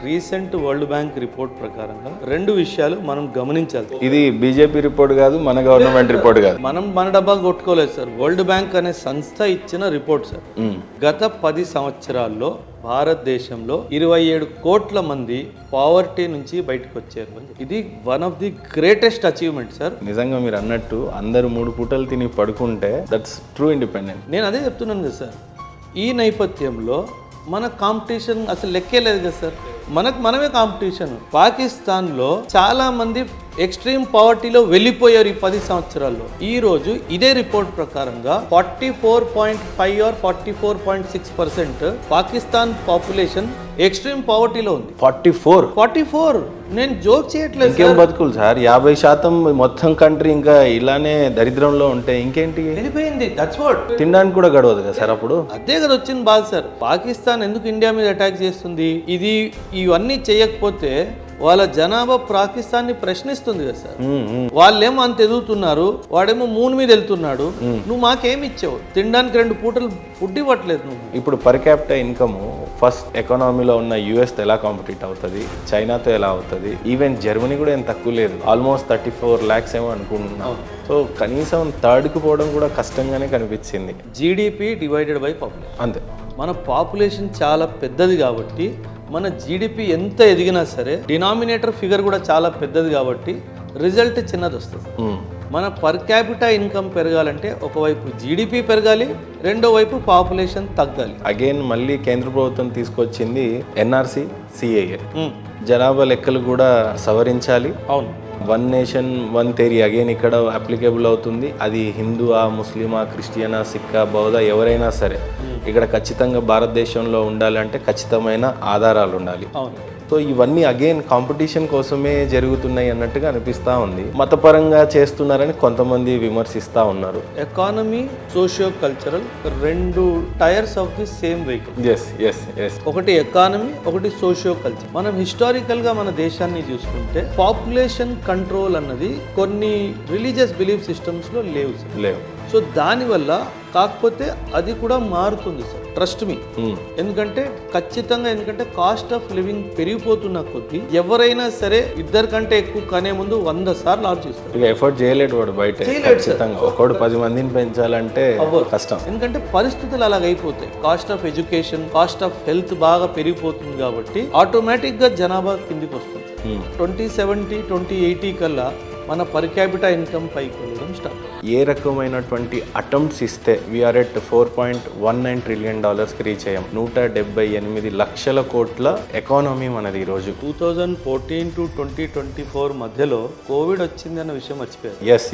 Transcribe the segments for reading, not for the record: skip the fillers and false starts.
Recent world bank report ప్రకారంగా రెండు విషయాలు మనం గమనించాలి. ఇది బీజేపీ రిపోర్ట్ కాదు, మన గవర్నమెంట్ రిపోర్ట్ కాదు. మనం మన డబ్బాలు కొట్టుకోలేదు సార్. వరల్డ్ బ్యాంక్ అనే సంస్థ ఇచ్చిన రిపోర్ట్ సార్. గత 10 సంవత్సరాల్లో భారతదేశంలో 27 కోట్ల మంది పావర్టీ నుంచి బయటకు వచ్చారు. ఇది one of the greatest achievement sir. నిజంగా మీరు అన్నట్టు అందరూ 3 పూటలు తిని పడుకుంటే దట్స్ ట్రూ ఇండిపెండెంట్. నేను అదే చెప్తున్నాను కదా సార్. ఈ నేపథ్యంలో మన కాంపిటీషన్ అసలు లెక్కే లేదు కదా సార్. మనమే కాంపిటీషన్. పాకిస్తాన్లో చాలా మంది ఎక్స్ట్రీమ్ పావర్టీలో వెళ్ళిపోయారు ఈ 10 సంవత్సరాల్లో. ఈ రోజు ఇదే రిపోర్ట్ ప్రకారంగా 44.5 ఆర్ 44.6% పాకిస్తాన్ పాపులేషన్ ఎక్స్ట్రీమ్ పావర్టీలో ఉంది. 44. నేను జోక్ చేయట్లేదు. ఇంకేం బతుకులు సార్, 50% మొత్తం కంట్రీ ఇంకా ఇలానే దరిద్రంలో ఉంటే ఇంకేంటి వెళ్ళిపోయింది. That's what. తినడానికి కూడా గడవదు కదా సార్ అప్పుడు. అదే కదా వచ్చింది బాధ సార్. పాకిస్తాన్ ఎందుకు ఇండియా మీద అటాక్ చేస్తుంది? ఇవన్నీ చేయకపోతే వాళ్ళ జనాభా పాకిస్తాన్ ని ప్రశ్నిస్తుంది కదా సార్. వాళ్ళేమో అంత ఎదుగుతున్నారు, వాడేమో మూన్ మీద వెళ్తున్నాడు. నువ్వు మాకేమి ఇచ్చావు? తినడానికి 2 పూటలు ఫుడ్ ఇవ్వట్లేదు నువ్వు. ఇప్పుడు పర్ క్యాపిటల్ ఇన్కమ్ ఫస్ట్ ఎకానమీలో ఉన్న యుఎస్ తో ఎలా కాంపిటీట్ అవుతుంది, చైనాతో ఎలా అవుతుంది, ఈవెన్ జర్మనీ కూడా ఏం తక్కువ లేదు. ఆల్మోస్ట్ 34 lakhs ఏమో అనుకుంటున్నాం. సో కనీసం థర్డ్కి పోవడం కూడా కష్టంగానే కనిపించింది. GDP divided by population. అంతే. మన పాపులేషన్ చాలా పెద్దది కాబట్టి మన జీడిపి ఎంత ఎదిగినా సరే డినామినేటర్ ఫిగర్ కూడా చాలా పెద్దది కాబట్టి రిజల్ట్ చిన్నది వస్తుంది. మన పర్ క్యాపిటల్ ఇన్కమ్ పెరగాలంటే ఒకవైపు జీడిపి పెరగాలి, రెండో వైపు పాపులేషన్ తగ్గాలి. అగైన్ మళ్ళీ కేంద్ర ప్రభుత్వం తీసుకొచ్చింది ఎన్ఆర్సి, సిఏఏ. జనాభా లెక్కలు కూడా సవరించాలి. అవును. 1 నేషన్ 1 థియరీ అగైన్ ఇక్కడ అప్లికేబుల్ అవుతుంది. అది హిందూవా, ముస్లిమా, క్రిస్టియనా, సిక్కా, బౌద్ధ ఎవరైనా సరే ఇక్కడ ఖచ్చితంగా భారతదేశంలో ఉండాలంటే ఖచ్చితమైన ఆధారాలు ఉండాలి. అవును. సో ఇవన్నీ అగైన్ కాంపిటీషన్ కోసమే జరుగుతున్నాయి అన్నట్టుగా అనిపిస్తూ ఉంది. మతపరంగా చేస్తున్నారని కొంతమంది విమర్శిస్తూ ఉన్నారు. Economy, socio cultural 2 tiers of the same vehicle. Yes. ఒకటి ఎకానమీ, ఒకటి సోషియో కల్చర్. మనం హిస్టారికల్ గా మన దేశాన్ని చూసుకుంటే పాపులేషన్ కంట్రోల్ అన్నది కొన్ని రిలీజియస్ బిలీఫ్ సిస్టమ్స్ లో లేవు. సో దానివల్ల కాకపోతే అది కూడా మారుతుంది సార్. Trust me. ఎందుకంటే కాస్ట్ ఆఫ్ లివింగ్ పెరిగిపోతున్న కొద్దీ ఎవరైనా సరే 2 కంటే ఎక్కువ కనే ముందు 100 సార్లు ఆలోచిస్తారు. ఇక ఎఫర్ట్ చేయలేడు వాడు బయట. ఖచ్చితంగా ఒకడు 10 మందిని పెంచాలంటే కష్టం. ఎందుకంటే పరిస్థితులు అలాగైపోతాయి. Cost of education, cost of health బాగా పెరిగిపోతుంది కాబట్టి ఆటోమేటిక్ గా జనాభా కిందికి వస్తుంది. 2070, 2080 కల్లా మన పర్ క్యాపిటల్ ఇన్కమ్ పైకి వెళ్ళడం స్టార్ట్. ఏ రకమైనటువంటి అటెంప్ట్స్ ఇస్తే వీఆర్ ఎట్ $4.19 trillion రీచ్ అయ్యాం. 178 లక్షల కోట్ల ఎకానమీ మనది ఈ రోజు. 2014 to 2024 మధ్యలో కోవిడ్ వచ్చింది అన్న విషయం మర్చిపోయారు. ఎస్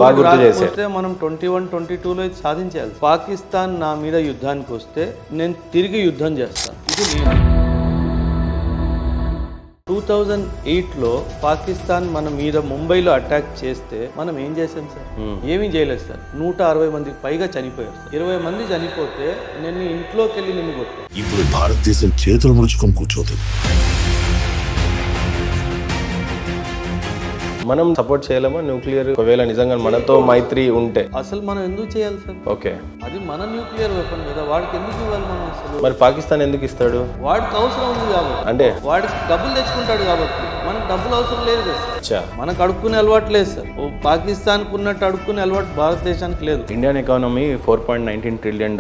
బాగా గుర్తు చేశారు. మనం 21-22లో సాధించాలి. పాకిస్తాన్ నా మీద యుద్ధానికి వస్తే నేను తిరిగి యుద్ధం చేస్తాను. ఇది నేను 2008లో పాకిస్తాన్ మన మీద ముంబైలో అటాక్ చేస్తే మనం ఏం చేసాం సార్? ఏమీ చేయలేదు సార్. 160 మందికి పైగా చనిపోయారు సార్. 20 మంది చనిపోతే నేను ఇంట్లోకి వెళ్ళి నిన్ను కొట్టాను. ఇప్పుడు భారతదేశం చేతులు ముడుచుకొని కూర్చోతుంది. మనం సపోర్ట్ చేయలేమా న్యూక్లియర్? ఒకవేళ నిజంగా మనతో మైత్రి ఉంటే అసలు మనం ఎందుకు చేయాలి సార్? ఓకే, అది మన న్యూక్లియర్ వెపన్ కదా. వాడికి ఎందుకు ఇవ్వాలి మనం? అసలు మరి పాకిస్తాన్ ఎందుకు ఇస్తాడు? వాడికి అవసరం ఉంది కాబట్టి. అంటే వాడికి డబ్బులు తెచ్చుకుంటాడు కాబట్టి. మనకు డబ్బులు అవసరం లేదు కదా సార్. మనకు అడుక్కునే అలవాటు లేదు సార్. పాకిస్తాన్కు ఉన్నట్టు అడుక్కునే అలవాటు భారతదేశానికి లేదు. ఇండియన్ ఎకానమీ $4.19 trillion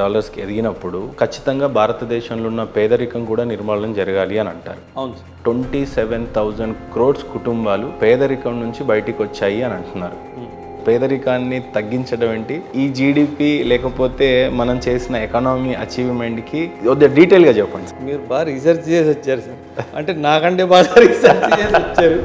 ఎదిగినప్పుడు ఖచ్చితంగా భారతదేశంలో ఉన్న పేదరికం కూడా నిర్మూలన జరగాలి అని అంటారు. అవును సార్. 27,000 crores కుటుంబాలు పేదరికం నుంచి బయటికి వచ్చాయి అని అంటున్నారు. పేదరికాన్ని తగ్గించడం ఏంటి? ఈ జీడిపి లేకపోతే మనం చేసిన ఎకానమీ అచీవ్మెంట్కి డీటెయిల్గా చెప్పండి. మీరు బాగా రీసెర్చ్ చేసి వచ్చారు సార్. అంటే నాకంటే బాగా రీసెర్చ్ చేసి వచ్చారు.